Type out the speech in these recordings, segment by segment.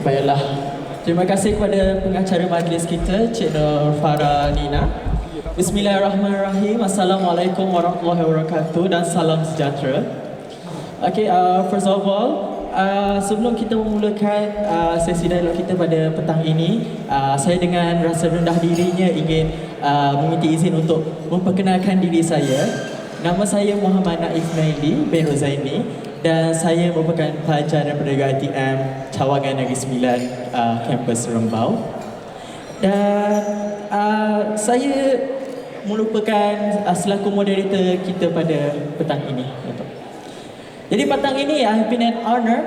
Baiklah, terima kasih kepada pengacara majlis kita, Cik Nur Farah Nina. Bismillahirrahmanirrahim. Assalamualaikum warahmatullahi wabarakatuh dan salam sejahtera. Okay, first of all, sebelum kita memulakan sesi dialog kita pada petang ini, saya dengan rasa rendah dirinya ingin meminta izin untuk memperkenalkan diri saya. Nama saya Muhammad Naif Naili bin Rozaini dan saya merupakan pelajar daripada UiTM Cawangan Negeri Sembilan, kampus Rembau. Dan saya merupakan selaku moderator kita pada petang ini. Jadi petang ini I've been an honor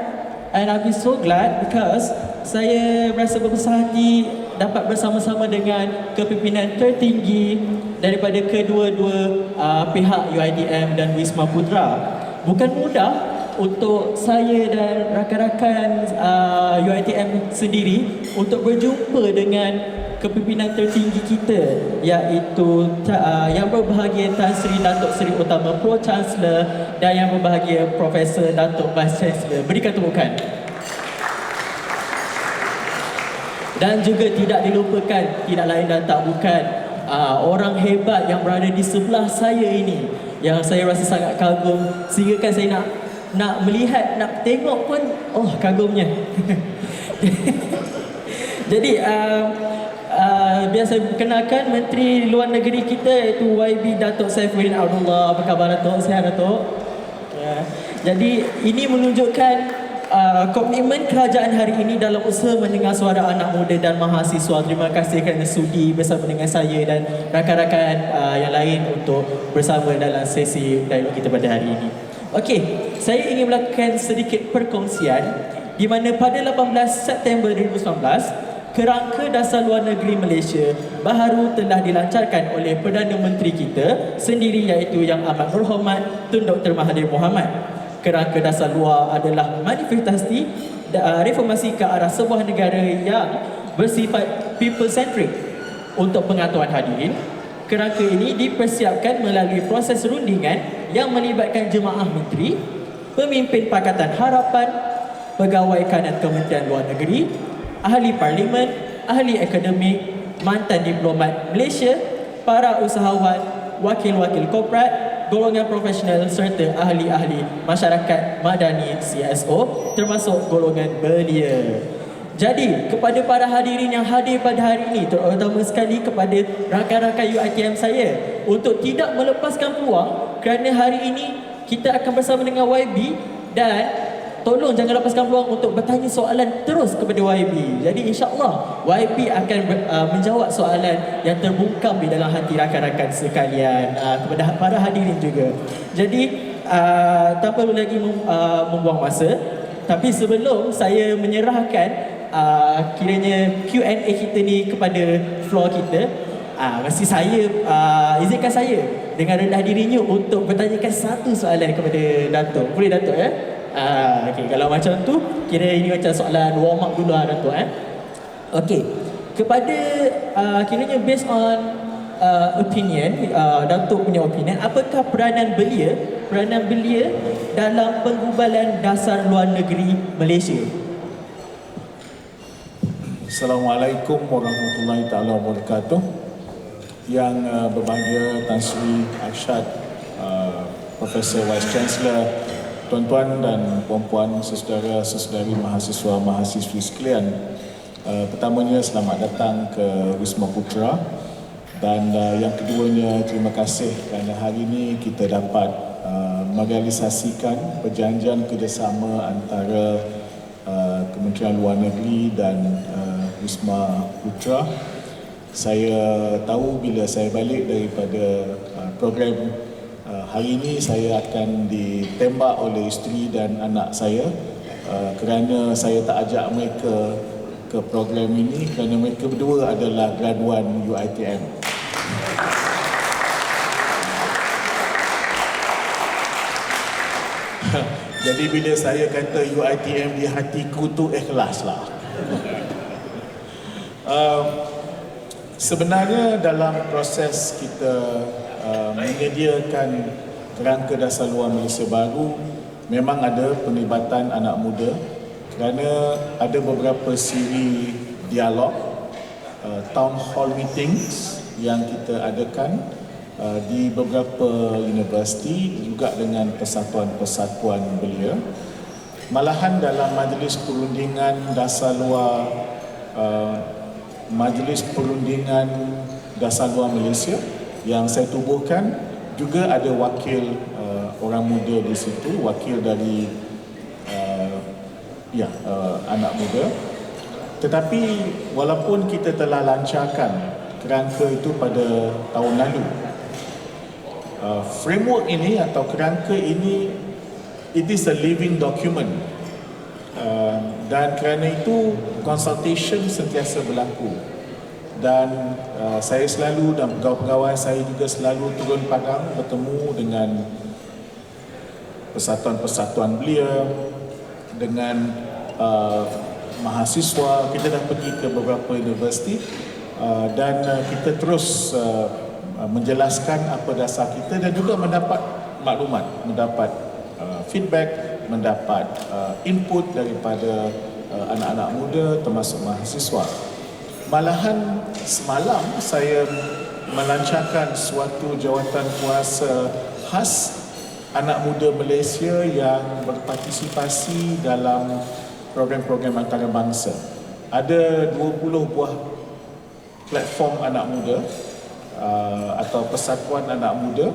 and I've been so glad because saya berasa berbesar hati dapat bersama-sama dengan kepimpinan tertinggi daripada kedua-dua pihak UiTM dan Wisma Putra. Bukan mudah untuk saya dan rakan-rakan UiTM sendiri untuk berjumpa dengan kepimpinan tertinggi kita, iaitu yang berbahagia Tan Sri Datuk Seri Utama Pro Chancellor dan yang berbahagia Profesor Datuk Vice Chancellor. Berikan tepukan. Dan juga tidak dilupakan, tidak lain dan tak bukan, orang hebat yang berada di sebelah saya ini, yang saya rasa sangat kagum sehingga kan saya nak melihat, nak tengok pun kagumnya. Jadi biar saya kenalkan Menteri Luar Negeri kita, iaitu YB Datuk Saifuddin Abdullah. Apa khabar Datuk? Sihat Datuk? Ya. Jadi ini menunjukkan komitmen kerajaan hari ini dalam usaha mendengar suara anak muda dan mahasiswa. Terima kasih kerana sudi bersama dengan saya dan rakan-rakan yang lain untuk bersama dalam sesi dialog kita pada hari ini. Okey, saya ingin melakukan sedikit perkongsian di mana pada 18 September 2019, Kerangka Dasar Luar Negeri Malaysia baharu telah dilancarkan oleh Perdana Menteri kita sendiri, iaitu Yang Amat Berhormat Tun Dr. Mahathir Mohamad. Kerangka Dasar Luar adalah manifestasi reformasi ke arah sebuah negara yang bersifat people-centric. Untuk pengetahuan hadirin, kerangka ini dipersiapkan melalui proses rundingan yang melibatkan jemaah menteri, pemimpin Pakatan Harapan, pegawai kanan Kementerian Luar Negeri, ahli parlimen, ahli akademik, mantan diplomat Malaysia, para usahawan, wakil-wakil korporat, golongan profesional serta ahli-ahli masyarakat madani CSO, termasuk golongan belia. Jadi, kepada para hadirin yang hadir pada hari ini, terutama sekali kepada rakan-rakan UiTM saya, untuk tidak melepaskan peluang kerana hari ini kita akan bersama dengan YB, dan tolong jangan lepaskan peluang untuk bertanya soalan terus kepada YB. Jadi insya-Allah YB akan menjawab soalan yang terbungkam di dalam hati rakan-rakan sekalian, kepada para hadirin juga. Jadi tanpa lagi membuang masa, tapi sebelum saya menyerahkan kiranya Q&A kita ni kepada floor kita, mesti saya izinkan saya dengan rendah dirinya untuk bertanyakan satu soalan kepada Datuk. Boleh Datuk ya? Okay, kalau macam tu, kira ini macam soalan warm up dulu Datuk. Okay, kepada kiranya based on opinion, Datuk punya opinion, apakah peranan belia dalam penggubalan dasar luar negeri Malaysia? Assalamualaikum warahmatullahi taala wabarakatuh. Yang berbahagia Tan Sri Arsyad, Profesor Vice Chancellor, tuan-tuan dan puan-puan, saudara-saudari mahasiswa-mahasiswi sekalian, pertamanya selamat datang ke Wisma Putra, dan yang keduanya terima kasih kerana hari ini kita dapat merealisasikan perjanjian kerjasama antara Kementerian Luar Negeri dan Wisma Putra. Saya tahu bila saya balik daripada program hari ini, saya akan ditembak oleh isteri dan anak saya kerana saya tak ajak mereka ke program ini, kerana mereka berdua adalah graduan UiTM. Jadi bila saya kata UiTM di hatiku tu ikhlaslah. Sebenarnya dalam proses kita menyediakan Kerangka Dasar Luar Malaysia baru, memang ada penglibatan anak muda kerana ada beberapa siri dialog, town hall meetings yang kita adakan di beberapa universiti juga dengan persatuan-persatuan belia. Malahan dalam majlis perundingan dasar luar Majlis Perundingan Dasar Luar Malaysia yang saya tubuhkan, juga ada wakil orang muda di situ, wakil dari anak muda. Tetapi walaupun kita telah lancarkan kerangka itu pada tahun lalu, framework ini atau kerangka ini, it is a living document, dan kerana itu consultation sentiasa berlaku, dan saya selalu dan pegawai-pegawai saya juga selalu turun padang bertemu dengan persatuan-persatuan belia, dengan mahasiswa. Kita dah pergi ke beberapa universiti dan kita terus menjelaskan apa dasar kita dan juga mendapat maklumat, mendapat feedback, mendapat input daripada anak-anak muda termasuk mahasiswa. Malahan semalam saya melancarkan suatu jawatan kuasa khas anak muda Malaysia yang berpartisipasi dalam program-program antarabangsa. Ada 20 buah platform anak muda atau persatuan anak muda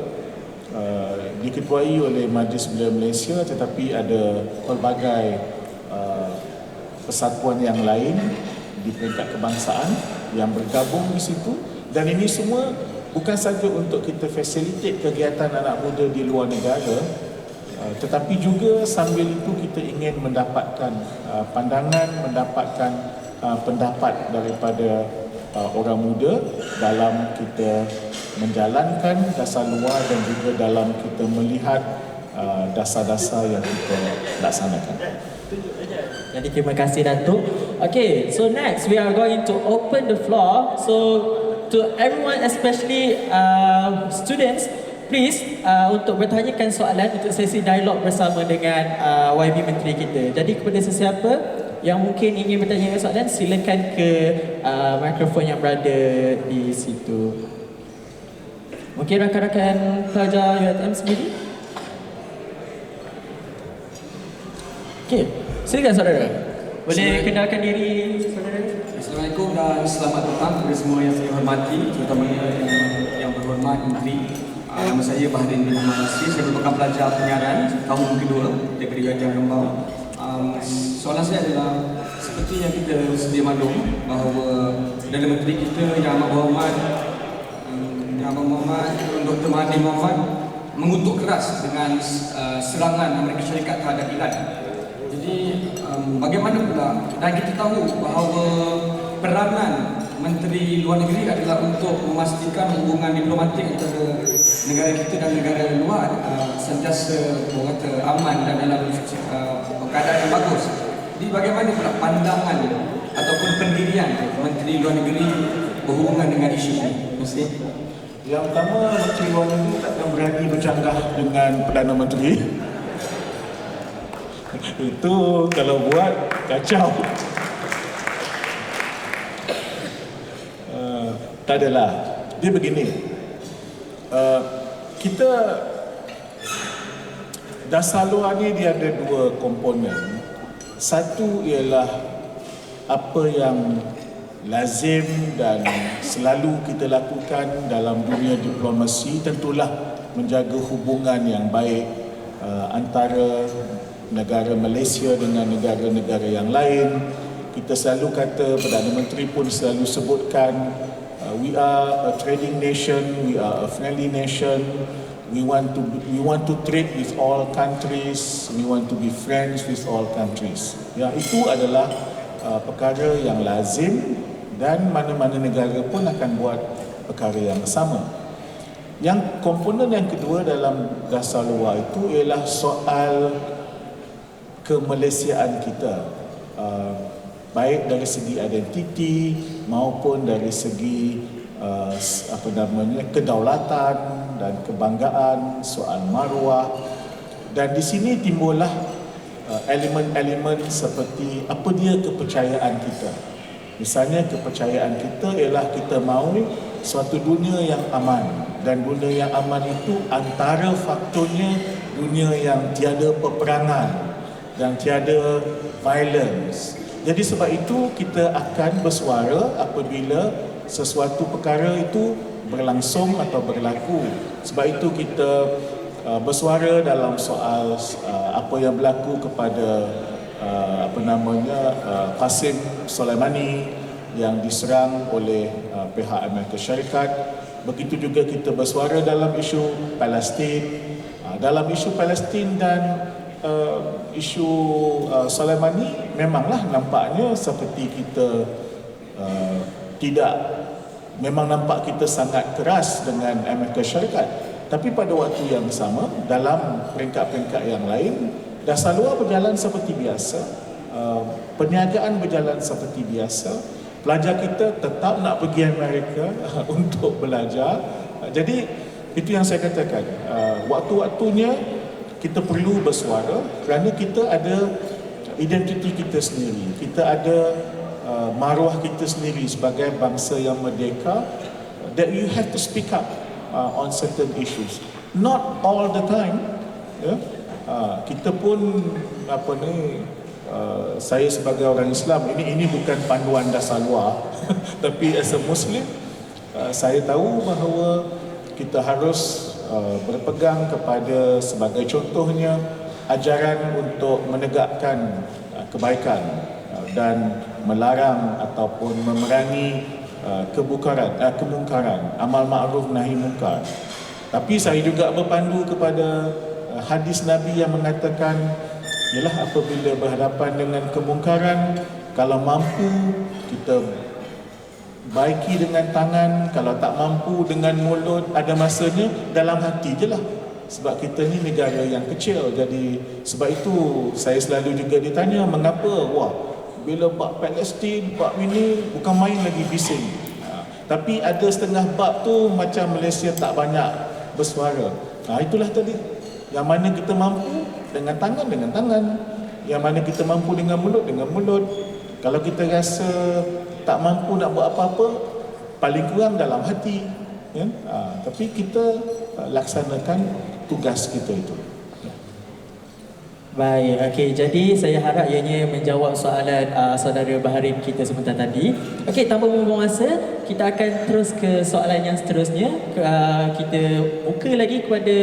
diketuai oleh Majlis Belia Malaysia, tetapi ada pelbagai persatuan yang lain di peringkat kebangsaan yang bergabung di situ, dan ini semua bukan saja untuk kita facilitate kegiatan anak muda di luar negara, tetapi juga sambil itu kita ingin mendapatkan pandangan, mendapatkan pendapat daripada orang muda dalam kita menjalankan dasar luar dan juga dalam kita melihat dasar-dasar yang kita laksanakan. Jadi terima kasih Datuk. Okay, so next we are going to open the floor. So to everyone, especially students, please untuk bertanyakan soalan untuk sesi dialog bersama dengan YB Menteri kita. Jadi kepada sesiapa yang mungkin ingin bertanya soalan, silakan ke mikrofon yang berada di situ. Mungkin rakan-rakan pelajar UiTM sendiri. Okay, silakan saudara. Boleh kenalkan diri saudara. Assalamualaikum dan selamat datang kepada semua yang saya hormati, terutama yang berhormat Menteri. Nama saya Baharin bin Ahmad Nasir. Saya merupakan pelajar penyiaran tahun kedua daripada UiTM Rembau. Soalan saya adalah, seperti yang kita sedia maklum bahawa Perdana Menteri kita Yang Amat Berhormat Dr. Mahathir Mohamad mengutuk keras dengan serangan Amerika Syarikat terhadap Iran. Jadi bagaimana pula, dan kita tahu bahawa peranan Menteri Luar Negeri adalah untuk memastikan hubungan diplomatik antara negara kita dan negara luar sentiasa aman dan dalam keadaan yang bagus. Jadi bagaimana pula pandangan ataupun pendirian Menteri Luar Negeri berhubungan dengan isu ini? Terima kasih. Yang pertama, Menteri Luar Negeri takkan berani bercanggah dengan Perdana Menteri. Itu kalau buat kacau. Tak adalah. Dia begini. Kita dasar luar ni dia ada dua komponen. Satu ialah apa yang lazim dan selalu kita lakukan dalam dunia diplomasi, tentulah menjaga hubungan yang baik antara negara Malaysia dengan negara-negara yang lain. Kita selalu kata, Perdana Menteri pun selalu sebutkan, we are a trading nation, we are a friendly nation, we want to trade with all countries, we want to be friends with all countries. Ya, itu adalah perkara yang lazim dan mana-mana negara pun akan buat perkara yang sama. Yang komponen yang kedua dalam dasar luar itu ialah soal kemalaysiaan kita, baik dari segi identiti maupun dari segi kedaulatan dan kebanggaan, soal maruah. Dan di sini timbullah elemen-elemen seperti apa dia kepercayaan kita. Misalnya kepercayaan kita ialah kita mahu suatu dunia yang aman, dan dunia yang aman itu antara faktornya dunia yang tiada peperangan dan tiada violence. Jadi sebab itu kita akan bersuara apabila sesuatu perkara itu berlangsung atau berlaku. Sebab itu kita bersuara dalam soal apa yang berlaku kepada Qasim Soleimani yang diserang oleh pihak Amerika Syarikat. Begitu juga kita bersuara dalam isu Palestin. Dalam isu Palestin dan isu Soleimani, memanglah nampaknya seperti kita memang nampak kita sangat keras dengan Amerika Syarikat. Tapi pada waktu yang sama, dalam peringkat-peringkat yang lain, Dasar luar berjalan seperti biasa, perniagaan berjalan seperti biasa, pelajar kita tetap nak pergi Amerika untuk belajar. Jadi itu yang saya katakan, waktu-waktunya kita perlu bersuara kerana kita ada identiti kita sendiri, kita ada maruah kita sendiri sebagai bangsa yang merdeka, that you have to speak up on certain issues. Not all the time, yeah? Kita pun saya sebagai orang Islam, ini bukan panduan dasar luar tapi as a Muslim, saya tahu bahawa kita harus berpegang kepada, sebagai contohnya, ajaran untuk menegakkan kebaikan dan melarang ataupun memerangi kemungkaran, amal ma'ruf nahi munkar. Tapi saya juga berpandu kepada hadis Nabi yang mengatakan, ialah apabila berhadapan dengan kemungkaran, kalau mampu kita baiki dengan tangan, kalau tak mampu dengan mulut, ada masanya dalam hati je lah. Sebab kita ni negara yang kecil, jadi sebab itu saya selalu juga ditanya, mengapa bila bab Palestin, bab ini bukan main lagi bising. Tapi ada setengah bab tu macam Malaysia tak banyak bersuara. Itulah tadi, yang mana kita mampu dengan tangan, yang mana kita mampu dengan mulut. Kalau kita rasa tak mampu nak buat apa-apa, paling kurang dalam hati, ya? Tapi kita laksanakan tugas kita itu. Baik, okey. Jadi saya harap ianya menjawab soalan saudara Baharin kita sebentar tadi. Okey, tanpa membuang masa, kita akan terus ke soalan yang seterusnya. Kita buka lagi kepada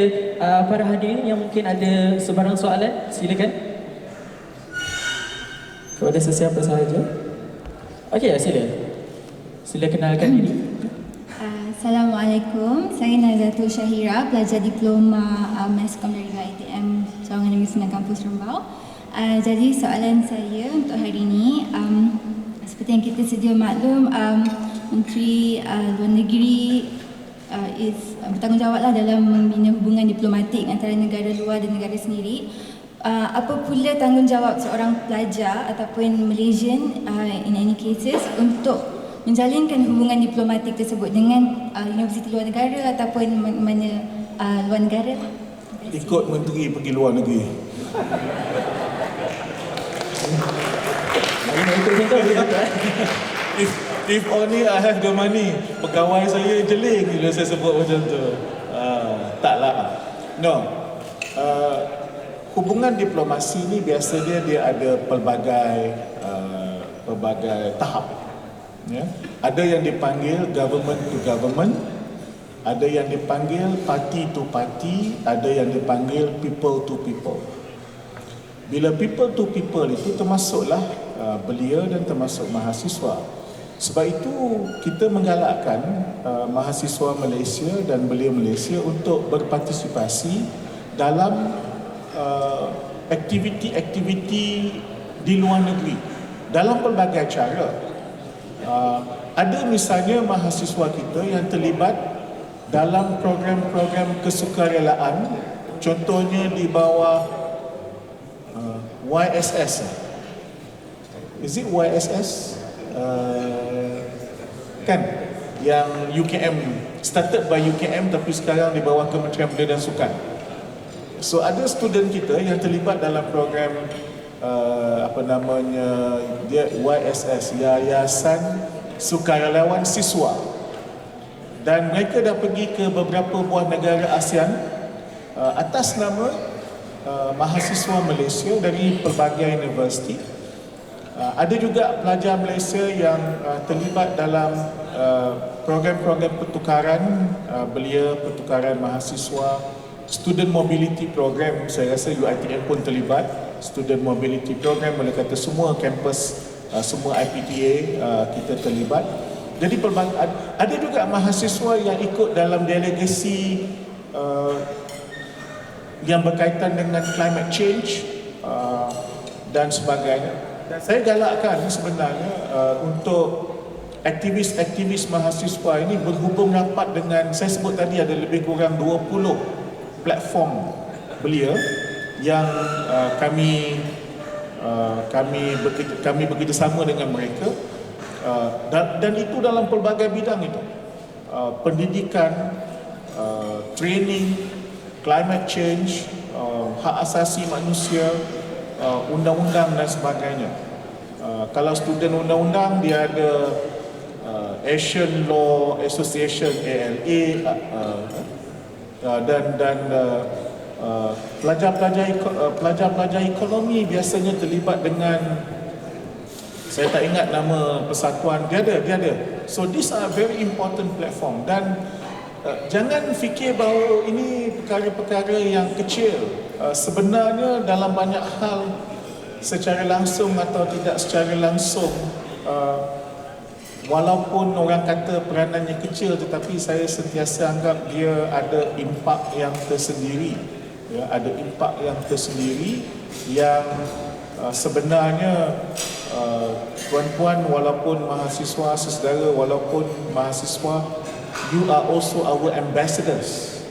para hadirin yang mungkin ada sebarang soalan. Silakan. Kepada sesiapa sahaja. Okey, sila kenalkan diri. Assalamualaikum, saya Nazatul Syahira, pelajar diploma Mass Computer ITM Sawangan Negeri Sembilan Kampus Rembau. Jadi soalan saya untuk hari ini, seperti yang kita sedia maklum, Menteri Luar Negeri bertanggungjawablah dalam membina hubungan diplomatik antara negara luar dan negara sendiri. Apa pula tanggungjawab seorang pelajar ataupun Malaysian in any cases untuk menjalinkan hubungan diplomatik tersebut dengan universiti luar negara ataupun mana luar negara? Ikut menteri pergi luar negeri. If only I have the money, pegawai saya jeling bila saya sebut macam tu. Taklah. No. Hubungan diplomasi ni biasanya dia ada pelbagai tahap. Ya. Ada yang dipanggil government to government, ada yang dipanggil party to party, ada yang dipanggil people to people. Bila people to people itu termasuklah belia dan termasuk mahasiswa. Sebab itu kita menggalakkan mahasiswa Malaysia dan belia Malaysia untuk berpartisipasi dalam aktiviti-aktiviti di luar negeri dalam pelbagai cara. Ada misalnya mahasiswa kita yang terlibat dalam program-program kesukarelaan, contohnya di bawah YSS. Is it YSS? Kan? Yang UKM, started by UKM tapi sekarang di bawah Kementerian Belia dan Sukan. So ada student kita yang terlibat dalam program apa namanya, dia YSS, Yayasan Sukarelawan Siswa, dan mereka dah pergi ke beberapa buah negara ASEAN atas nama mahasiswa Malaysia dari pelbagai universiti. Ada juga pelajar Malaysia yang terlibat dalam program-program pertukaran belia, pertukaran mahasiswa, student mobility program. Saya rasa UiTM pun terlibat student mobility program, boleh kata semua kampus, semua IPTA kita terlibat. Jadi ada juga mahasiswa yang ikut dalam delegasi yang berkaitan dengan climate change dan sebagainya. Dan saya galakkan sebenarnya untuk aktivis-aktivis mahasiswa ini berhubung rapat dengan, saya sebut tadi ada lebih kurang 20 platform belia yang kami bekerjasama dengan mereka, dan itu dalam pelbagai bidang itu, pendidikan, training, climate change, hak asasi manusia, undang-undang dan sebagainya. Kalau student undang-undang, dia ada Asian Law Association, ALA, dan pelajar-pelajar ekonomi biasanya terlibat dengan, saya tak ingat nama persatuan, dia ada. So these are very important platform, dan jangan fikir bahawa ini perkara-perkara yang kecil. Sebenarnya dalam banyak hal, secara langsung atau tidak secara langsung, walaupun orang kata peranannya kecil, tetapi saya sentiasa anggap dia ada impak yang tersendiri. Ya, ada impak yang tersendiri yang sebenarnya tuan-puan, walaupun mahasiswa, saudara, walaupun mahasiswa, you are also our ambassadors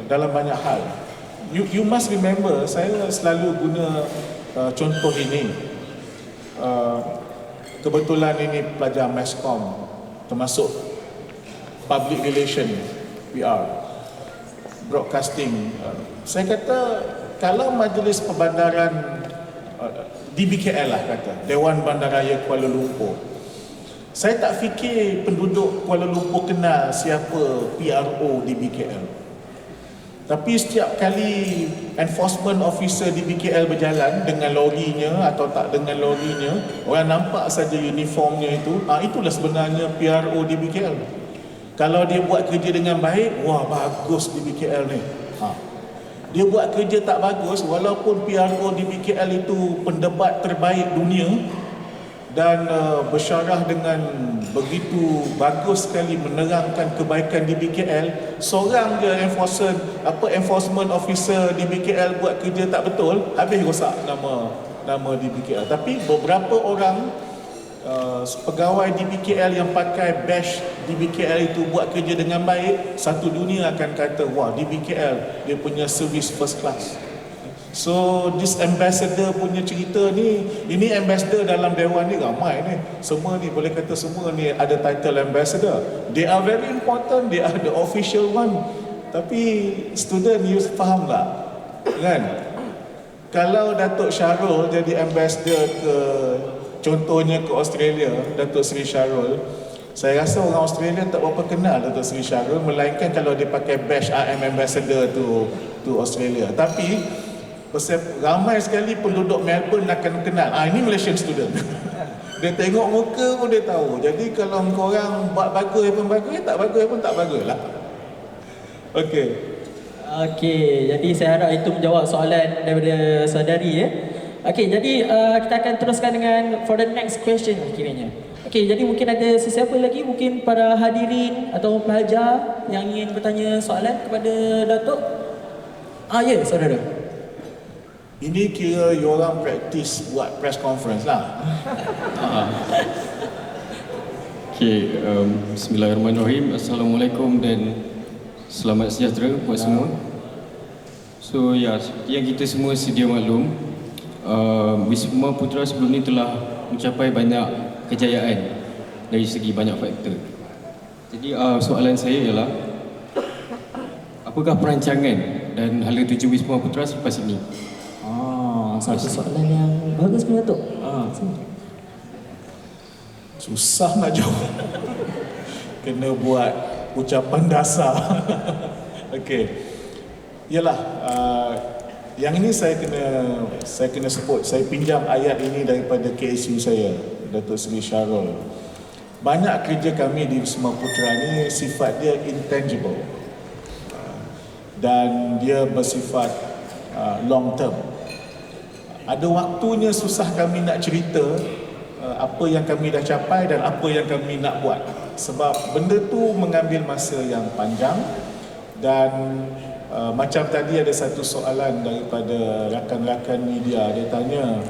dalam banyak hal. You must remember, saya selalu guna contoh ini. Kebetulan ini pelajar Masscom, termasuk public relation, PR, broadcasting. Saya kata, kalau Majlis Perbandaran DBKL lah kata, Dewan Bandaraya Kuala Lumpur, saya tak fikir penduduk Kuala Lumpur kenal siapa PRO DBKL. Tapi setiap kali enforcement officer DBKL berjalan dengan lorinya atau tak dengan lorinya, orang nampak saja uniformnya itu, itulah sebenarnya PRO DBKL. Kalau dia buat kerja dengan baik, wah bagus DBKL ni. Dia buat kerja tak bagus, walaupun PRO DBKL itu pendebat terbaik dunia dan bersyarah dengan begitu bagus sekali menerangkan kebaikan DBKL, seorang je enforcement officer DBKL buat kerja tak betul, habis rosak nama DBKL. Tapi beberapa orang pegawai DBKL yang pakai badge DBKL itu buat kerja dengan baik, satu dunia akan kata, wah DBKL dia punya service first class. So this ambassador punya cerita ni, ini ambassador dalam dewan ni ramai ni. Semua ni boleh kata semua ni ada title ambassador. They are very important, they are the official one. Tapi student, you faham tak? Kan? Kalau Datuk Syarul jadi ambassador ke, contohnya ke Australia, Datuk Seri Syarul, saya rasa orang Australia tak berapa kenal Datuk Seri Syarul, melainkan kalau dia pakai badge I'm ambassador to Australia. Tapi ramai sekali penduduk Melbourne akan kenal, ini Malaysian student. Dia tengok muka pun dia tahu. Jadi kalau korang buat bagus pun bagus, tak bagus pun tak bagus lah. Okey, jadi saya harap itu menjawab soalan daripada saudari ya. Okey, jadi kita akan teruskan dengan for the next question kiranya. Okey, jadi mungkin ada sesiapa lagi, mungkin para hadirin atau pelajar yang ingin bertanya soalan kepada Datuk? Ya, saudara. Ini kira you orang praktis buat press conference lah. Okay, Bismillahirrahmanirrahim. Assalamualaikum dan selamat sejahtera buat semua. So ya, yang kita semua sedia maklum, Wisma Putra sebelum ni telah mencapai banyak kejayaan dari segi banyak faktor. Jadi soalan saya ialah, apakah perancangan dan hala tuju Wisma Putra selepas ini? Satu soalan yang bagus pun Datuk. Susah nak jawab. Kena buat ucapan dasar. Okey. Yalah, yang ini saya kena sebut. Saya pinjam ayat ini daripada KSU saya, Datuk Seri Syarul. Banyak kerja kami di Wisma Putra ni sifat dia intangible. Dan dia bersifat long term. Ada waktunya susah kami nak cerita apa yang kami dah capai dan apa yang kami nak buat. Sebab benda tu mengambil masa yang panjang. Dan macam tadi ada satu soalan daripada rakan-rakan media. Dia tanya,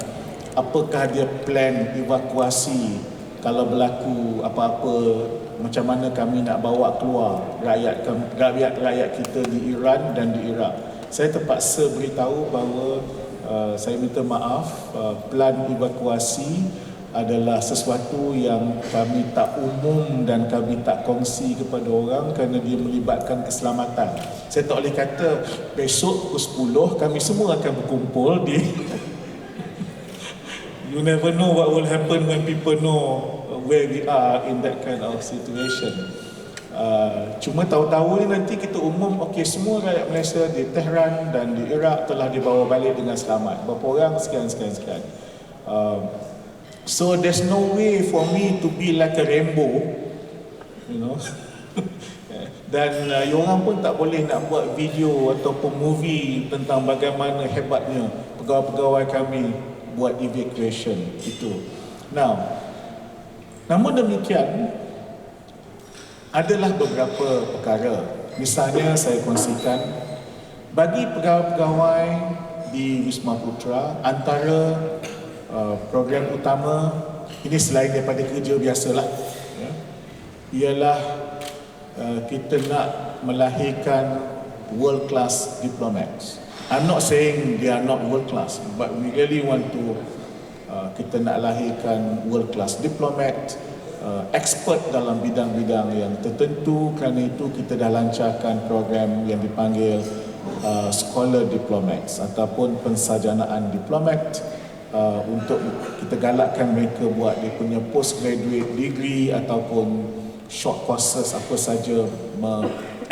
apakah dia plan evakuasi kalau berlaku apa-apa, macam mana kami nak bawa keluar rakyat kita di Iran dan di Iraq. Saya terpaksa beritahu bahawa saya minta maaf, plan evakuasi adalah sesuatu yang kami tak umum dan kami tak kongsi kepada orang kerana dia melibatkan keselamatan. Saya tak boleh kata besok pukul 10 kami semua akan berkumpul di you never know what will happen when people know where we are in that kind of situation. Cuma tahu-tahu ni nanti kita umum, okey, semua rakyat Malaysia di Tehran dan di Iraq telah dibawa balik dengan selamat. Berapa orang? Sekian. So there's no way for me to be like a rainbow, you know. Dan orang pun tak boleh nak buat video ataupun movie tentang bagaimana hebatnya pegawai-pegawai kami buat evacuation itu. Now, namun demikian, adalah beberapa perkara. Misalnya saya kongsikan, bagi pegawai-pegawai di Wisma Putra, antara program utama, ini selain daripada kerja biasalah, ya, ialah kita nak melahirkan world class diplomats. I'm not saying they are not world class, but we really want to kita nak lahirkan world class diplomat, expert dalam bidang-bidang yang tertentu. Kerana itu kita dah lancarkan program yang dipanggil scholar diplomats ataupun pensarjanaan diplomat, untuk kita galakkan mereka buat dia punya postgraduate degree ataupun short courses apa saja,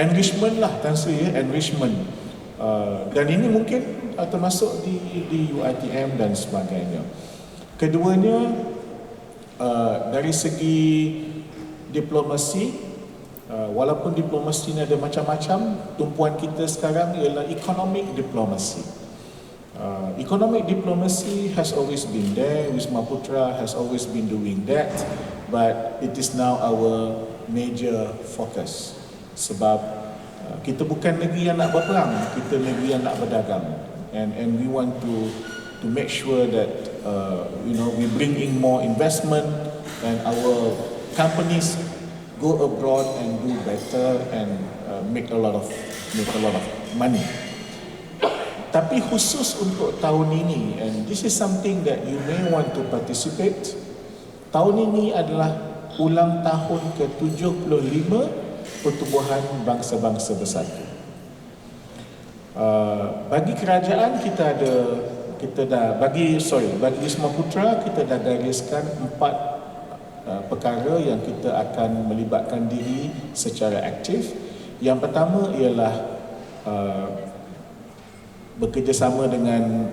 enrichment lah, Tan Sri, enrichment. Dan ini mungkin termasuk di UiTM dan sebagainya. Keduanya, dari segi diplomasi, walaupun diplomasi ini ada macam-macam, tumpuan kita sekarang ialah economic diplomacy. Economic diplomacy has always been there. Wisma Putra has always been doing that, but it is now our major focus. Sebab kita bukan negeri yang nak berperang, kita negeri yang nak berdagang, and we want to make sure that we bring in more investment and our companies go abroad and do better and make a lot of money. Tapi khusus untuk tahun ini, and this is something that you may want to participate, tahun ini adalah ulang tahun ke-75 Pertubuhan Bangsa-Bangsa Bersatu. Bagi kerajaan bagi Wisma Putra kita dah gariskan 4 perkara yang kita akan melibatkan diri secara aktif. Yang pertama ialah bekerjasama dengan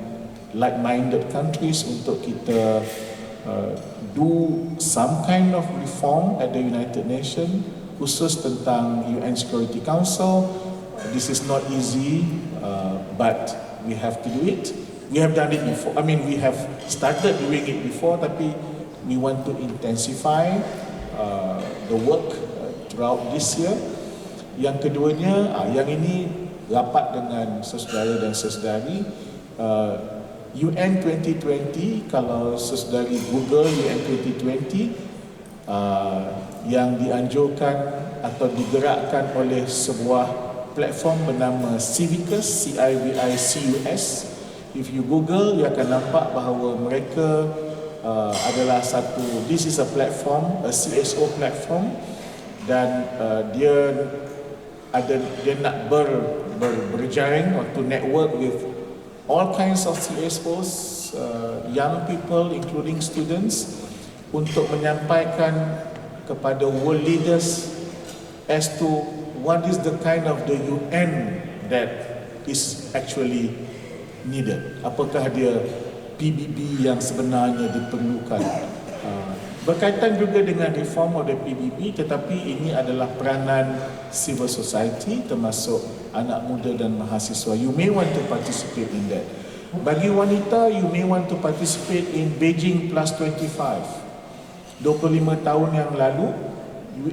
like-minded countries untuk kita do some kind of reform at the United Nations, khusus tentang UN Security Council. This is not easy, but we have to do it. We have done it before. I mean, we have started doing it before, tapi we want to intensify the work throughout this year. Yang keduanya, yang ini rapat dengan saudara dan saudari, UN 2020, kalau saudari Google UN 2020, yang dianjurkan atau digerakkan oleh sebuah platform bernama Civicus, CIVICUS. If you Google, you akan nampak bahawa mereka adalah this is a platform, a CSO platform, dan dia nak berjaring, to network with all kinds of CSOs, young people including students, untuk menyampaikan kepada world leaders as to what is the kind of the UN that is actually needed. Apakah dia PBB yang sebenarnya diperlukan. Berkaitan juga dengan reform of the PBB, tetapi ini adalah peranan civil society termasuk anak muda dan mahasiswa. You may want to participate in that. Bagi wanita, you may want to participate in Beijing Plus 25. 25 tahun yang lalu,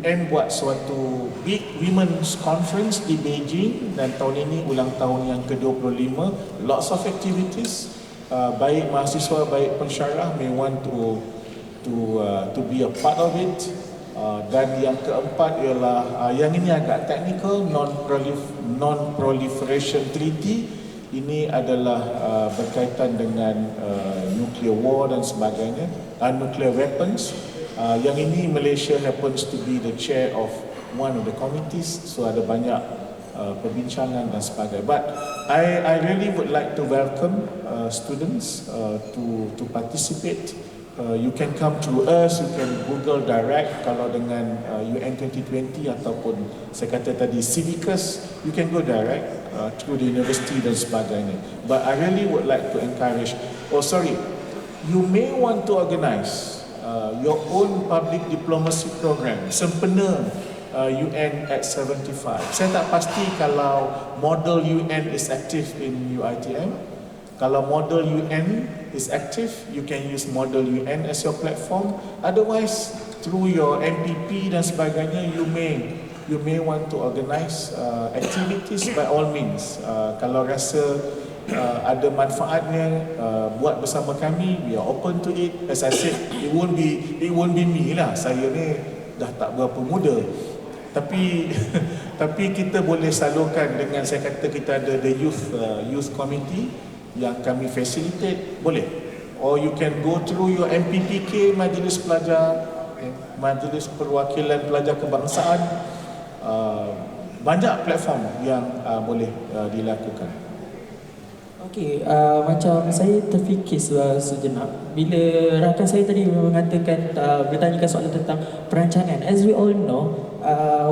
UN buat suatu big women's conference di Beijing, dan tahun ini ulang tahun yang ke-25. Lots of activities. Baik mahasiswa, baik pensyarah may want to be a part of it. Dan yang keempat ialah yang ini agak technical, non-proliferation treaty. Ini adalah berkaitan dengan nuclear war dan sebagainya, nuclear weapons. Yang ini Malaysia happens to be the chair of one of the committees, so ada banyak perbincangan dan sebagainya. But I really would like to welcome students to participate. You can come through us, you can Google direct kalau dengan UN 2020 ataupun saya kata tadi Civicus, you can go direct through the university dan sebagainya. But I really would like to encourage, you may want to organize your own public diplomacy program, sempena UN at 75. Saya tak pasti kalau model UN is active in UiTM. Kalau model UN is active, you can use model UN as your platform. Otherwise, through your MPP dan sebagainya, you may want to organize activities by all means. Kalau rasa ada manfaatnya, buat bersama kami. We are open to it. As I said, it won't be me lah. Saya ni dah tak berapa muda. Tapi kita boleh salurkan dengan, saya kata kita ada the youth committee yang kami facilitate, boleh. Or you can go through your MPPK, Majlis Pelajar, Majlis Perwakilan Pelajar Kebangsaan. Banyak platform yang boleh dilakukan. Okey, macam saya terfikir sejenak bila rakan saya tadi mengatakan, bertanyakan soalan tentang perancangan. As we all know,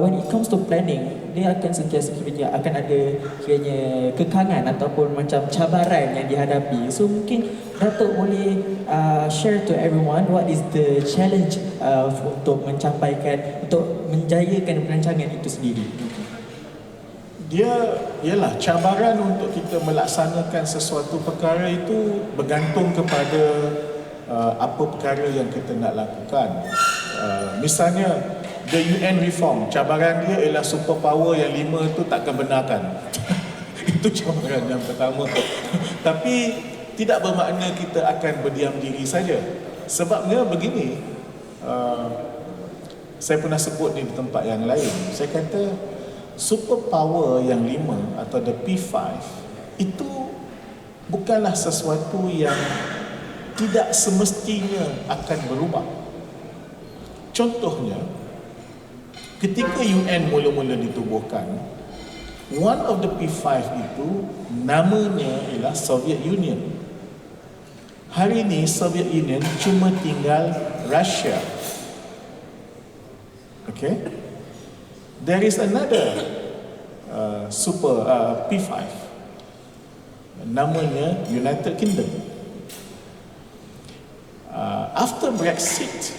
when it comes to planning, dia akan sentiasa kiranya akan ada kiranya kekangan ataupun macam cabaran yang dihadapi. So mungkin Datuk boleh share to everyone what is the challenge untuk menjayakan perancangan itu sendiri. Dia ialah cabaran untuk kita melaksanakan sesuatu perkara itu bergantung kepada apa perkara yang kita nak lakukan. Misalnya the UN reform, cabaran dia ialah superpower yang 5 tu takkan benarkan. Itu cabaran yang pertama. Tapi tidak bermakna kita akan berdiam diri saja. Sebabnya begini, saya pernah sebut ni di tempat yang lain. Saya kata superpower yang 5 atau the P5 itu bukanlah sesuatu yang tidak semestinya akan berubah. Contohnya, ketika UN mula-mula ditubuhkan, one of the P5 itu namanya ialah Soviet Union. Hari ini Soviet Union cuma tinggal Russia. Okay? There is another P5, namanya United Kingdom. After Brexit,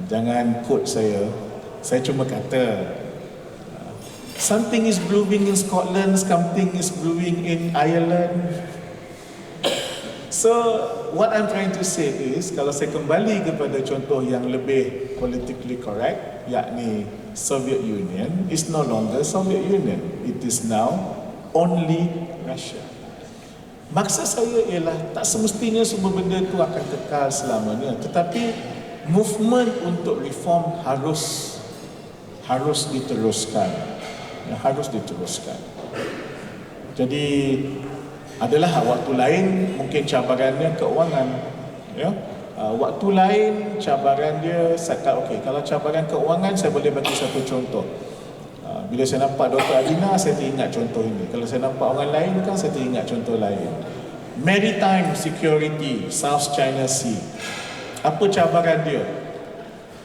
jangan quote saya cuma kata something is brewing in Scotland, something is brewing in Ireland. So what I'm trying to say is, kalau saya kembali kepada contoh yang lebih politically correct, yakni Soviet Union is no longer Soviet Union. It is now only Russia. Maksud saya ialah tak semestinya semua benda itu akan kekal selamanya, tetapi movement untuk reform harus diteruskan. Harus diteruskan. Jadi adalah waktu lain mungkin cabarannya keuangan, ya. Waktu lain cabaran dia, kalau cabaran keuangan saya boleh bagi satu contoh. Bila saya nampak Dr. Adina, saya teringat contoh ini. Kalau saya nampak orang lain kan, saya teringat contoh lain. Maritime security, South China Sea. Apa cabaran dia?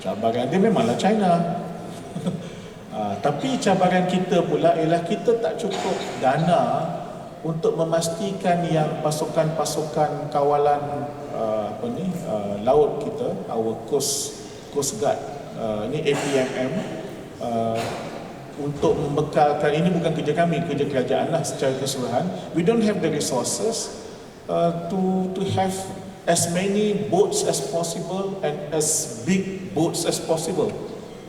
Cabaran dia memanglah China. Tapi cabaran kita pula ialah kita tak cukup dana untuk memastikan yang pasukan-pasukan kawalan laut kita, our Coast Guard, ini APMM, untuk membekalkan, ini bukan kerja kami, kerja kerajaan lah secara keseluruhan. We don't have the resources to have as many boats as possible and as big boats as possible.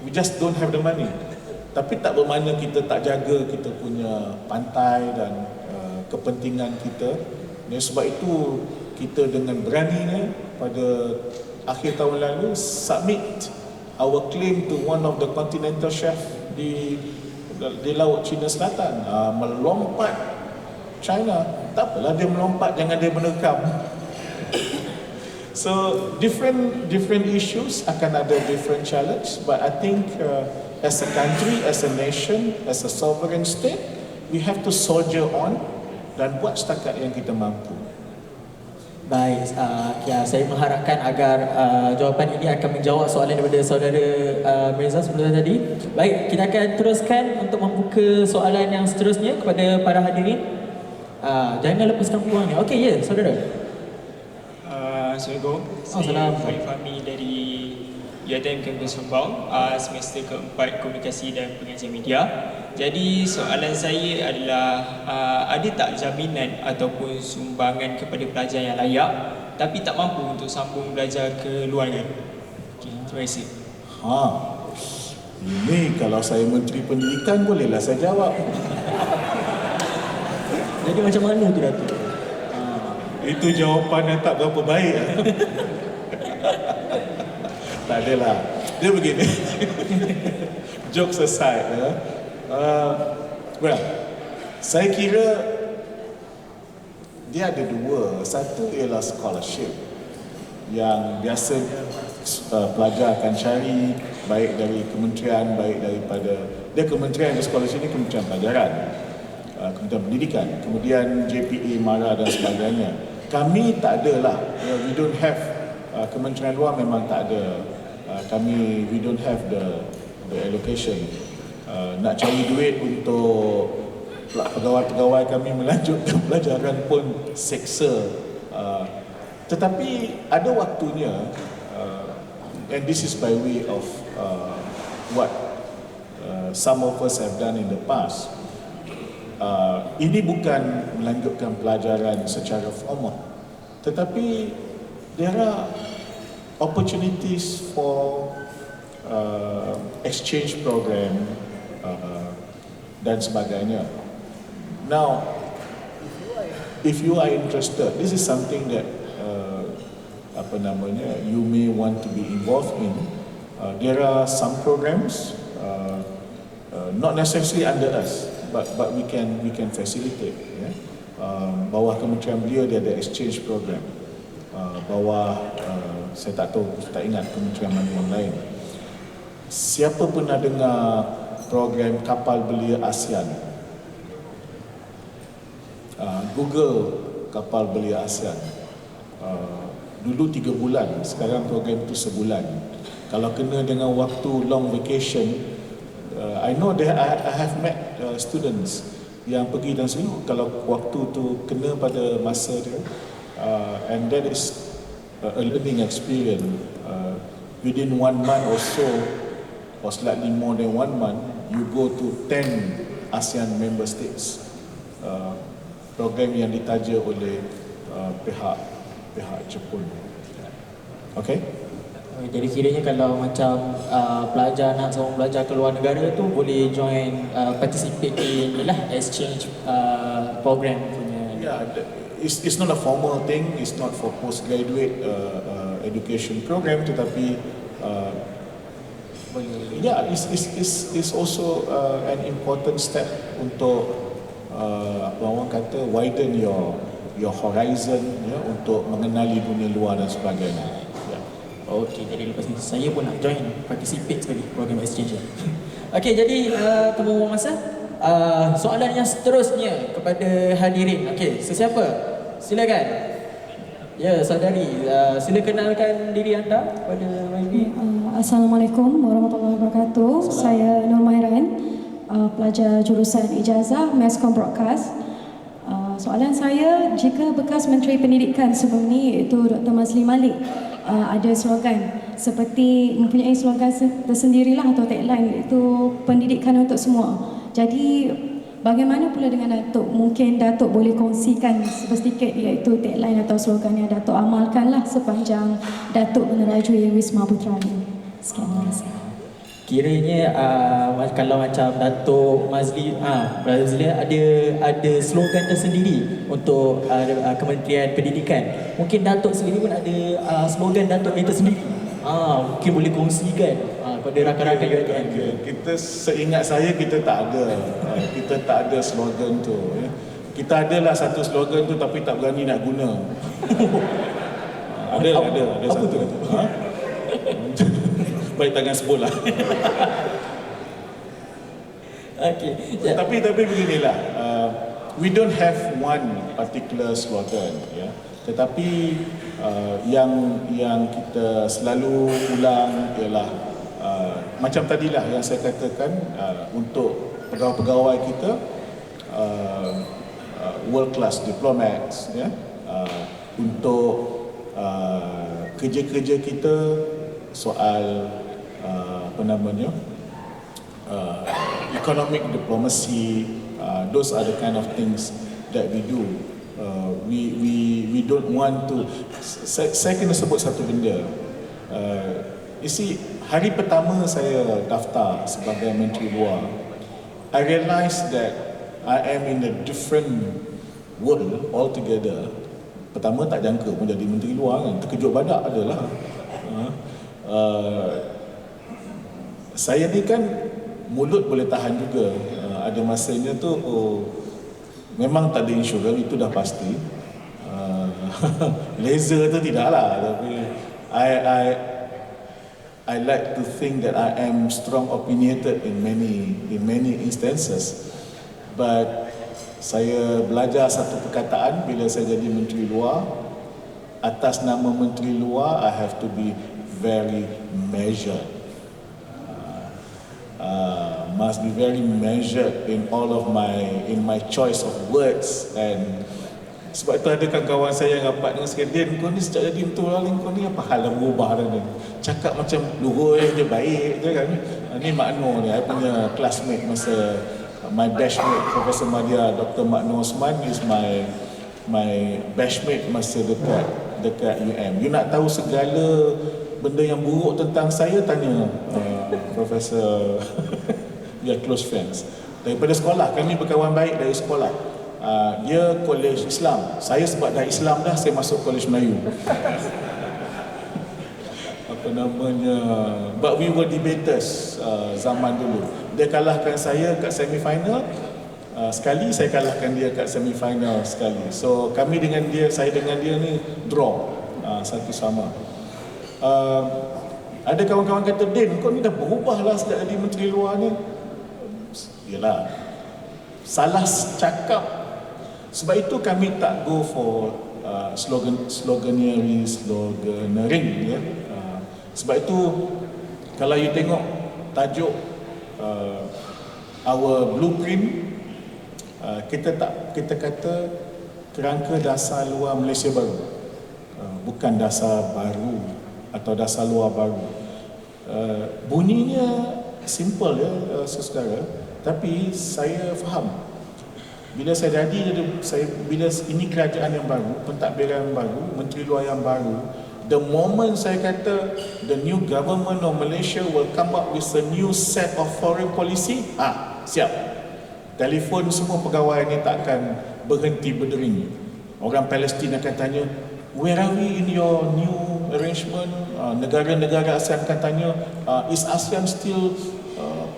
We just don't have the money. Tapi tak bermakna kita tak jaga kita punya pantai dan kepentingan kita. Sebab itu kita dengan beraninya pada akhir tahun lalu submit our claim to one of the continental chef di Laut Cina Selatan. Melompat China, tak apalah dia melompat, jangan dia menerkam. So different issues akan ada different challenge, but I think as a country, as a nation, as a sovereign state, we have to soldier on dan buat setakat yang kita mampu. Baik, saya mengharapkan agar jawapan ini akan menjawab soalan daripada saudara Mirza sebelum tadi. Baik, kita akan teruskan untuk membuka soalan yang seterusnya kepada para hadirin. Jangan lepaskan peluang ni. Okey, ya, saudara. Assalamualaikum. Salam. Saya Fahmi dari UiTM Kampus Sembawang, semester keempat Komunikasi dan Pengajian Media. Jadi soalan saya adalah ada tak jaminan ataupun sumbangan kepada pelajar yang layak tapi tak mampu untuk sambung belajar ke luar negeri? Okay, terima kasih. Ini kalau saya Menteri Pendidikan bolehlah saya jawab. Jadi macam mana tu Datuk? Itu jawapan yang tak berapa baik. Tak adalah. Dia begini. Jokes aside, well, saya kira dia ada dua. Satu ialah scholarship yang biasanya pelajar akan cari, baik dari kementerian, baik daripada kementerian dan scholarship ini Kementerian Pelajaran, Kementerian Pendidikan, kemudian JPA, MARA dan sebagainya. Kami tak ada lah. We don't have, Kementerian Luar memang tak ada. We don't have the allocation. Nak cari duit untuk pegawai-pegawai kami melanjutkan pelajaran pun seksa. Tetapi ada waktunya, and this is by way of what some of us have done in the past. Ini bukan melanjutkan pelajaran secara formal, tetapi there are opportunities for exchange program dan sebagainya. Now, if you are interested, this is something that you may want to be involved in. There are some programs, not necessarily under us, but we can facilitate. Yeah? Bawah kementerian beliau dia ada exchange program. Saya tak tahu, tak ingat kementerian mana yang lain. Siapa pernah dengar program kapal belia ASEAN? Google kapal belia ASEAN. Dulu 3 bulan, sekarang program itu sebulan. Kalau kena dengan waktu long vacation, I know that I have met students yang pergi dan sini. Kalau waktu tu kena pada masa dia, and that is a learning experience. Within 1 month or so, or slightly more than 1 month, you go to 10 ASEAN member states. Program yang ditaja oleh pihak Jepun. Okay? Jadi kiranya kalau macam pelajar nak sambung belajar ke luar negara tu boleh join participate in exchange program punya. Yeah, it's not a formal thing. It's not for postgraduate education program, tetapi it's also an important step untuk orang kata widen your horizon, ya, untuk mengenali dunia luar dan sebagainya. Okey, jadi lepas ni saya pun nak join, participate sekali program exchange. Okey, jadi terbuang masa. Soalan yang seterusnya kepada hadirin. Okey, sesiapa? Silakan. Ya, saudari. Sila kenalkan diri anda kepada YB. Assalamualaikum warahmatullahi wabarakatuh. Saya Nur Mahran, pelajar jurusan Ijazah Masscom Broadcast. Soalan saya, jika bekas Menteri Pendidikan sebelum ni iaitu Dr. Mazli Malik ada slogan seperti mempunyai slogan tersendirilah atau tagline iaitu pendidikan untuk semua. Jadi bagaimana pula dengan Datuk? Mungkin Datuk boleh kongsikan sedikit iaitu tagline atau slogan yang Datuk amalkanlah sepanjang Datuk menerajui Wisma Putra ini. Sekian, terima kasih. Kiranya kalau macam Datuk Mazli ada slogan tersendiri untuk Kementerian Pendidikan. Mungkin Datuk sendiri pun ada slogan Datuk yang tersendiri. Mungkin boleh kongsikan kepada rakan-rakan UiTM. Kita seingat saya kita tak ada slogan tu. Ya. Kita adalah satu slogan tu tapi tak berani nak guna. Ada satu tu. Baik tangan sebelah. Okey. Ya. Tapi beginilah. We don't have one particular slogan, ya. Tetapi yang kita selalu ulang ialah macam tadilah yang saya katakan, untuk pegawai-pegawai kita, world class diplomats, ya. Untuk kerja-kerja kita soal economic diplomacy, those are the kind of things that we do. We don't want to. Saya kena sebut satu benda. You see, hari pertama saya daftar sebagai Menteri Luar, I realised that I am in a different world altogether. Pertama tak jangka pun jadi Menteri Luar kan, terkejut badak adalah. Saya ni kan mulut boleh tahan juga. Ada masanya tu memang tak ada insurans, itu dah pasti. Laser tu tidaklah, tapi I like to think that I am strong opinionated in many instances. But saya belajar satu perkataan bila saya jadi Menteri Luar. Atas nama Menteri Luar, I have to be very measured. Must be very measured in all of my choice of words. And sebab itu ada kawan saya yang rapat dengan saya, Din, kau ni sejak jadi Menteri Luar, kau ni apa hal yang berubah dah ni? Cakap macam luhur je, baik je kan. Ni Mak Noor ni, saya punya classmate masa, my batchmate Profesor Madya, Dr. Mak Noor Osman is my batchmate masa dekat UM. You nak tahu segala benda yang buruk tentang saya, tanya Profesor. We are close friends. Daripada sekolah, kami berkawan baik dari sekolah. Dia kolej Islam. Saya sebab dah Islam dah, saya masuk kolej Melayu. But we were debaters zaman dulu. Dia kalahkan saya kat semifinal sekali, saya kalahkan dia kat semifinal sekali. So kami dengan dia, saya dengan dia ni draw satu sama. Ada kawan-kawan kata, Din, kau ni dah berubah lah sejak jadi Menteri Luar ni. Yalah, salah cakap. Sebab itu kami tak go for sloganeering, ya. Sebab itu kalau you tengok tajuk our blueprint, kita kata kerangka dasar luar Malaysia baru, bukan dasar baru atau dasar luar baru. Bunyinya simple ya, saudara, tapi saya faham. Bila saya bila ini kerajaan yang baru, pentadbiran yang baru, Menteri Luar yang baru, the moment saya kata the new government of Malaysia will come up with a new set of foreign policy, siap. Telefon semua pegawai ni takkan berhenti berdering. Orang Palestin akan tanya, where are we in your new arrangement? Negara-negara ASEAN akan tanya, is ASEAN still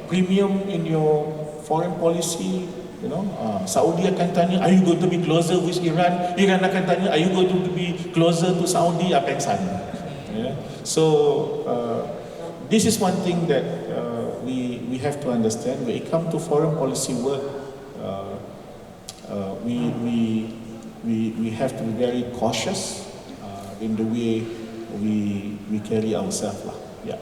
premium in your foreign policy? You know, Saudi akan tanya, are you going to be closer with Iran? Iran akan tanya, are you going to be closer to Saudi? Apa yang sana? Yeah. So this is one thing that we have to understand when it comes to foreign policy work, we have to be very cautious in the way we carry ourselves lah. Yeah.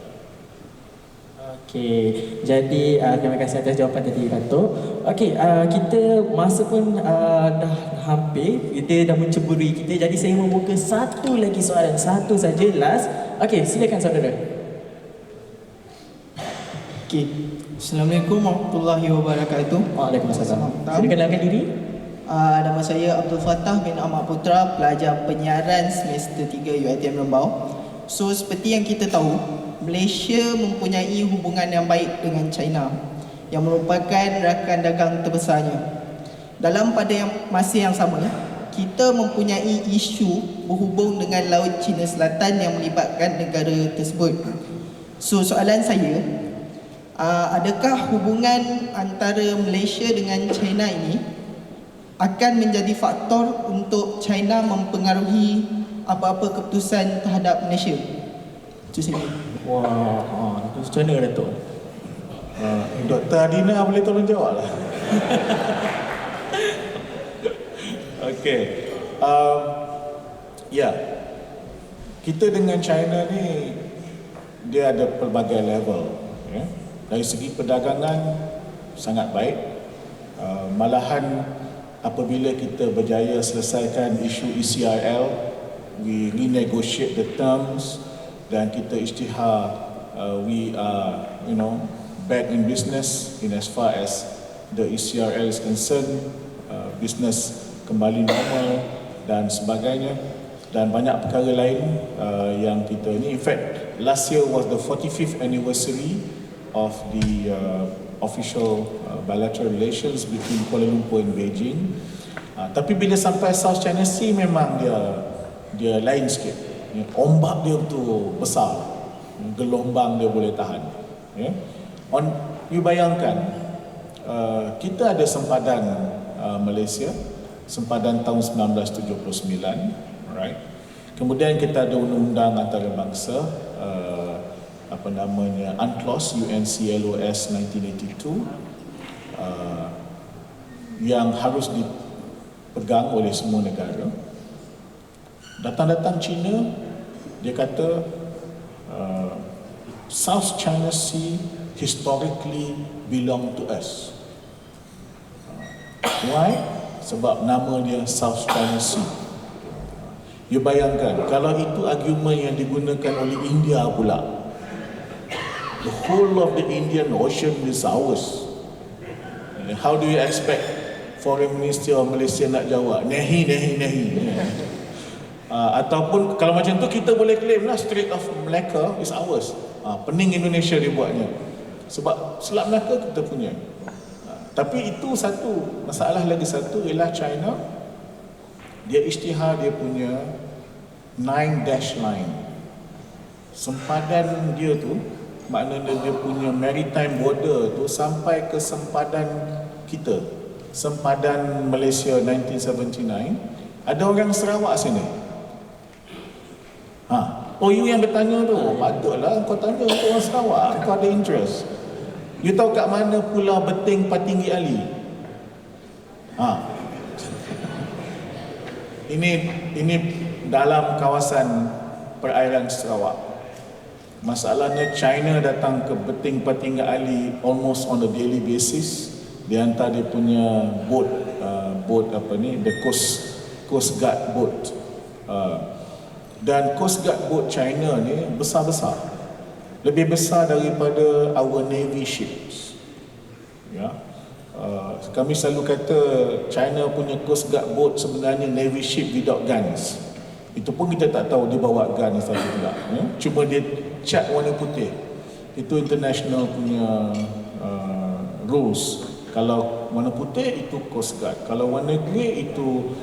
Okey, jadi terima kasih atas jawapan tadi Dato'. Okey, kita masa pun dah hampir, kita dah menceburui kita. Jadi saya membuka satu lagi soalan, satu saja last. Okey, silakan saudara. Okey. Assalamualaikum warahmatullahi wabarakatuh. Waalaikumsalam. Silakan kenalkan diri. Nama saya Abdul Fattah bin Ahmad Putra, pelajar penyiaran semester 3 UiTM Rembau. So seperti yang kita tahu, Malaysia mempunyai hubungan yang baik dengan China yang merupakan rakan dagang terbesarnya. Dalam pada masa yang sama, kita mempunyai isu berhubung dengan Laut Cina Selatan yang melibatkan negara tersebut. So soalan saya, adakah hubungan antara Malaysia dengan China ini akan menjadi faktor untuk China mempengaruhi apa-apa keputusan terhadap Malaysia? Itu saja. Wah, itu macam mana Dato'? Dr. Adina boleh tolong jawab lah. Okay. Kita dengan China ni dia ada pelbagai level. Ya. Dari segi perdagangan sangat baik. Malahan apabila kita berjaya selesaikan isu ECRL, we renegotiate the terms dan kita isytihar we are back in business in as far as the ECRL is concerned, business kembali normal dan sebagainya, dan banyak perkara lain yang kita ni. In fact, last year was the 45th anniversary of the official bilateral relations between Kuala Lumpur and Beijing. Tapi bila sampai South China Sea memang dia lain sikit. Ombak dia tu besar, gelombang dia boleh tahan. You bayangkan, kita ada sempadan Malaysia, sempadan tahun 1979, right? Kemudian kita ada undang-undang antarabangsa, UNCLOS, UNCLOS 1982, yang harus dipegang oleh semua negara. Datang-datang China, dia kata South China Sea historically belong to us. Why? Sebab nama dia South China Sea. You bayangkan, kalau itu argument yang digunakan oleh India pula, the whole of the Indian Ocean is ours. How do you expect Foreign Minister of Malaysia nak jawab? Nahi. Ataupun kalau macam tu kita boleh claim lah Strait of Malacca is ours. Pening Indonesia dia buatnya. Sebab Selat Melaka kita punya. Tapi itu satu. Masalah lagi satu ialah China, dia isytihar dia punya 9 dash line. Sempadan dia tu, maknanya dia punya maritime border tu sampai ke sempadan kita, sempadan Malaysia 1979. Ada orang Sarawak sini. You yang bertanya tu, patutlah kau tanya untuk orang Sarawak, kau ada interest. You tahu kat mana Pulau Beting Patinggi Ali? Ini dalam kawasan perairan Sarawak. Masalahnya China datang ke Beting Patinggi Ali almost on a daily basis. Dia hantar dia punya boat the Coast Guard boat. Dan Coast Guard boat China ni besar-besar, lebih besar daripada our Navy ships. Kami selalu kata China punya Coast Guard boat sebenarnya Navy ship without guns. Itu pun kita tak tahu dia bawa gun atau tidak. Cuma dia cat warna putih. Itu international punya rules. Kalau warna putih itu Coast Guard, kalau warna grey itu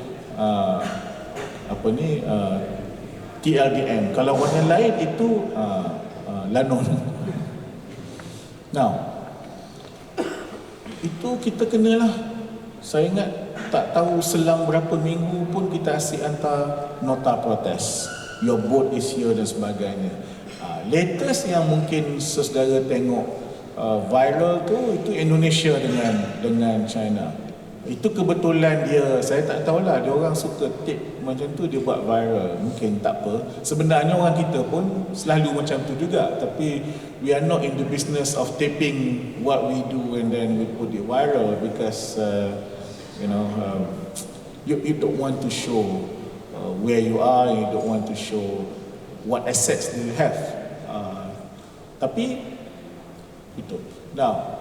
TLDM, kalau warna lain itu Lanon. Now, itu kita kenalah. Saya ingat tak tahu selang berapa minggu pun kita asyik hantar nota protes. Your boat is here dan sebagainya. Latest yang mungkin saudara tengok viral tu itu Indonesia dengan China. Itu kebetulan dia, saya tak tahulah, dia orang suka take macam tu, dia buat viral. Mungkin tak apa. Sebenarnya orang kita pun selalu macam tu juga, tapi we are not in the business of taping what we do and then we put it viral because you don't want to show where you are, you don't want to show what assets do you have. Tapi itu. Now,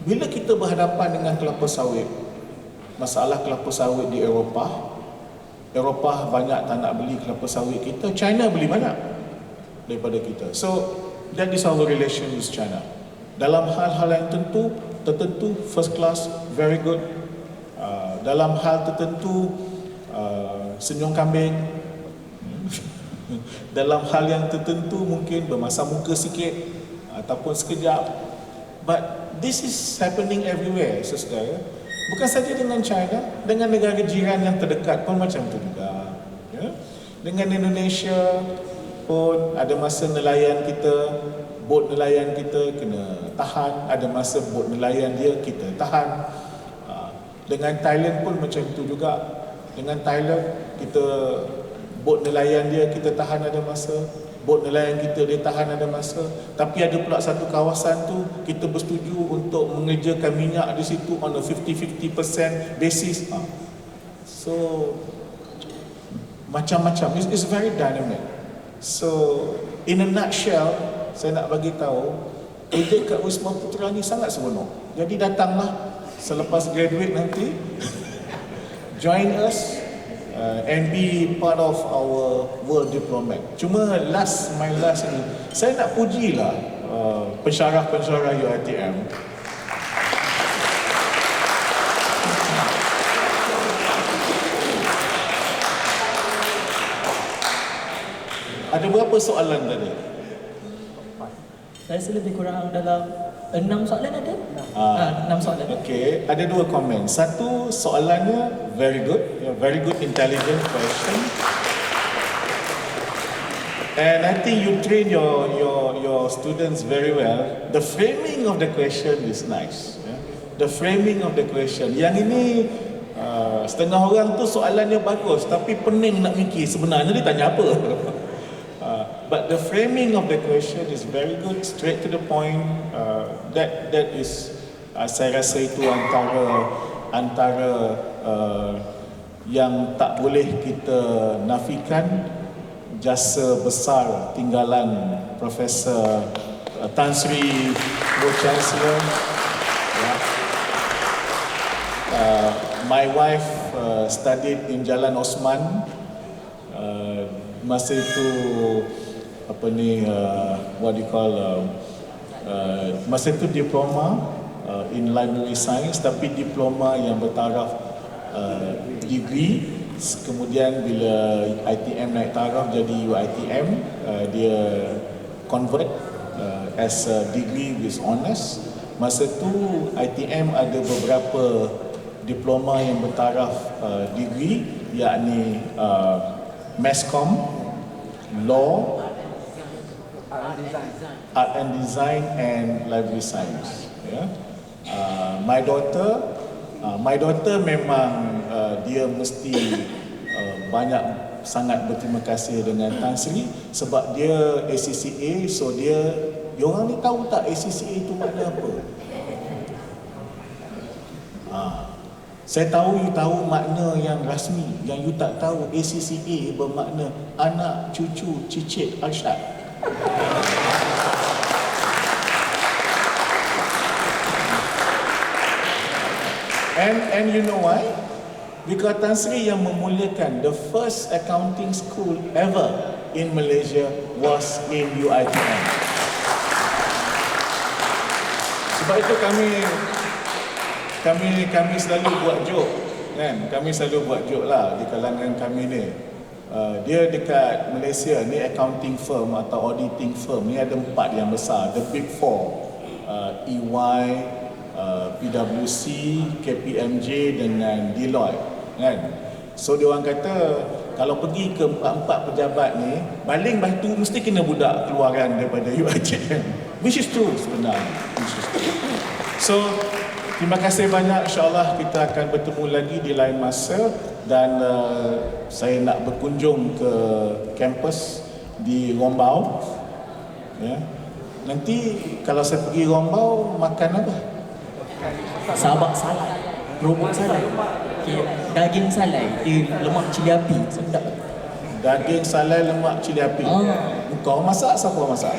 bila kita berhadapan dengan kelapa sawit, masalah kelapa sawit di Eropah banyak tak nak beli kelapa sawit kita, China beli banyak daripada kita. So that is our relation with China. Dalam hal-hal yang tertentu first class, very good. Dalam hal tertentu senyum kambing. Dalam hal yang tertentu mungkin bermasam muka sikit ataupun sekejap. But this is happening everywhere, saudara. Bukan saja dengan China, dengan negara jiran yang terdekat pun macam tu juga. Ya? Dengan Indonesia pun ada masa nelayan kita, bot nelayan kita kena tahan, ada masa bot nelayan dia kita tahan. Dengan Thailand pun macam tu juga. Dengan Thailand kita bot nelayan dia kita tahan ada masa, bot nelayan kita dia tahan ada masa. Tapi ada pula satu kawasan tu kita bersetuju untuk mengerjakan minyak di situ on a 50-50% basis. So macam-macam. It's very dynamic. So in a nutshell, saya nak bagi tahu projek kat Wisma Putra ni sangat seronok. Jadi datanglah selepas graduate nanti join us and be part of our world diplomat. Cuma my last ni, saya nak pujilah pensyarah-pensyarah UiTM. Ada berapa soalan tadi? Saya rasa lebih kurang dalam 6 soalan ada? 6 soalan. Okay, ada 2 komen. Satu, soalannya very good, very good intelligent question. And I think you train your students very well. The framing of the question is nice. The framing of the question. Yang ini setengah orang tu soalannya bagus, tapi pening nak mikir sebenarnya dia tanya apa. But the framing of the question is very good, straight to the point. That is, saya rasa itu antara yang tak boleh kita nafikan jasa besar tinggalan Profesor Tan Sri Pro-Chancellor. My wife studied in Jalan Osman. Masa itu masa itu diploma in library science, tapi diploma yang bertaraf degree. Kemudian bila ITM naik taraf jadi UiTM, dia convert as a degree with honors. Masa tu ITM ada beberapa diploma yang bertaraf degree, yakni Masscom, Law, Art and Design and Library Science. My daughter memang dia mesti banyak sangat berterima kasih dengan Tan Sri sebab dia ACCA, so dia orang ni tahu tak ACCA itu makna apa? Saya tahu you tahu makna yang rasmi, yang you tak tahu ACCA bermakna anak cucu cicit Arsyad. And you know why? Because Tan Sri yang memulakan the first accounting school ever in Malaysia was in UiTM. Sebab itu kami selalu buat joke, kan? Kami selalu buat joke lah di kalangan kami ni. Dia dekat Malaysia ni accounting firm atau auditing firm ni ada 4 yang besar, the big 4, EY, PwC, KPMG dengan Deloitte, kan? So dia orang kata kalau pergi ke 4 pejabat ni, baling batu mesti kena budak keluaran daripada UiTM. which is true sebenarnya. So, terima kasih banyak. InsyaAllah kita akan bertemu lagi di lain masa dan saya nak berkunjung ke kampus di Rombau. Ya. Nanti kalau saya pergi Rombau, makan apa? Sabak salai, kerupuk salai, daging salai, lemak cili api, sedap. Daging salai lemak cili api. Kau masak, siapa masak?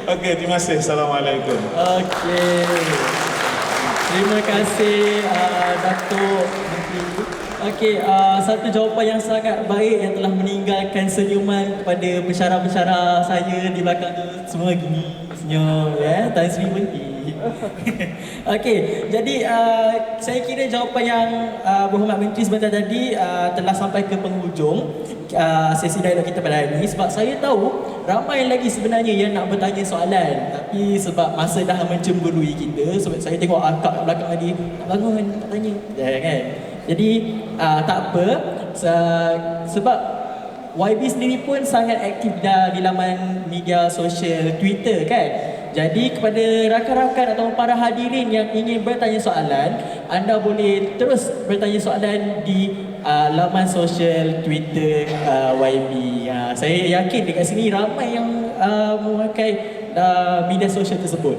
Okey, terima kasih. Assalamualaikum. Okey. Terima kasih Datuk Menteri. Okey, satu jawapan yang sangat baik yang telah meninggalkan senyuman kepada pensyarah-pensyarah saya di belakang tu. Semua gini senyum ya, Tan Sri Menteri. Okey, jadi saya kira jawapan yang berhormat Menteri sebentar tadi telah sampai ke penghujung sesi dialog kita pada hari ini, sebab saya tahu ramai lagi sebenarnya yang nak bertanya soalan, tapi sebab masa dah mencemburui kita, sebab saya tengok akak kat belakang tadi nak bangun nak tanya kan. Jadi tak apa, sebab YB sendiri pun sangat aktif dah di laman media sosial Twitter kan. Jadi kepada rakan-rakan atau para hadirin yang ingin bertanya soalan, anda boleh terus bertanya soalan di laman sosial Twitter YB. Saya yakin dekat sini ramai yang memakai media sosial tersebut.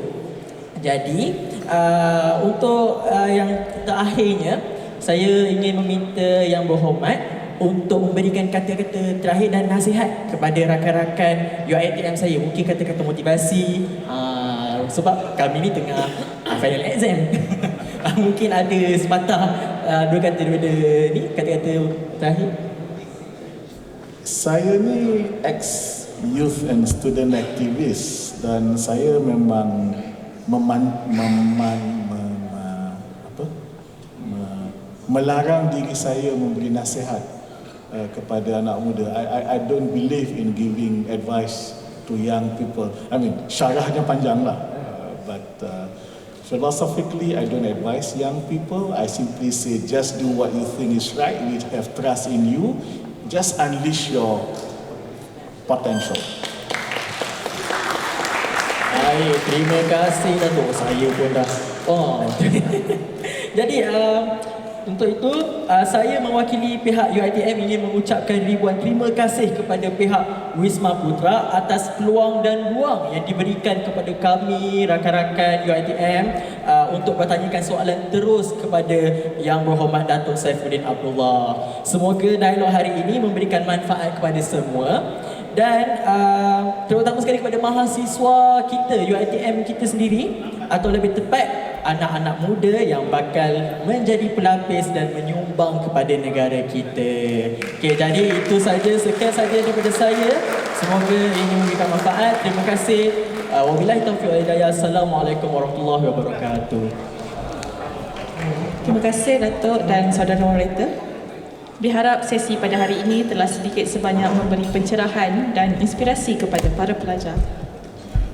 Jadi untuk yang terakhirnya, saya ingin meminta yang berhormat untuk memberikan kata-kata terakhir dan nasihat kepada rakan-rakan UiTM saya. Mungkin kata-kata motivasi, sebab kami ni tengah final exam. Mungkin ada sepatah dua kata daripada ni, kata-kata terakhir. Saya ni ex-youth and student activist dan saya memang melarang diri saya memberi nasihat kepada anak muda. I don't believe in giving advice to young people. I mean, syarahnya panjang lah. But philosophically, I don't advise young people. I simply say, just do what you think is right. We have trust in you. Just unleash your potential. Baik, terima kasih Datuk. Saya pun dah. Jadi untuk itu saya mewakili pihak UiTM ingin mengucapkan ribuan terima kasih kepada pihak Wisma Putra atas peluang dan ruang yang diberikan kepada kami rakan-rakan UiTM untuk bertanyakan soalan terus kepada Yang Berhormat Datuk Saifuddin Abdullah. Semoga dialog hari ini memberikan manfaat kepada semua dan terutama sekali kepada mahasiswa kita UiTM kita sendiri, atau lebih tepat anak-anak muda yang bakal menjadi pelapis dan menyumbang kepada negara kita. Okey, jadi itu saja, sekian saja daripada saya. Semoga ini memberikan manfaat. Terima kasih. Wabillahi taufiq wal hidayah. Assalamualaikum warahmatullahi wabarakatuh. Terima kasih Datuk dan saudara moderator. Diharap sesi pada hari ini telah sedikit sebanyak memberi pencerahan dan inspirasi kepada para pelajar.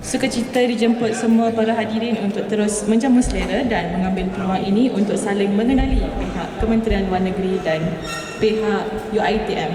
Sukacita dijemput semua para hadirin untuk terus menjamu selera dan mengambil peluang ini untuk saling mengenali pihak Kementerian Luar Negeri dan pihak UiTM.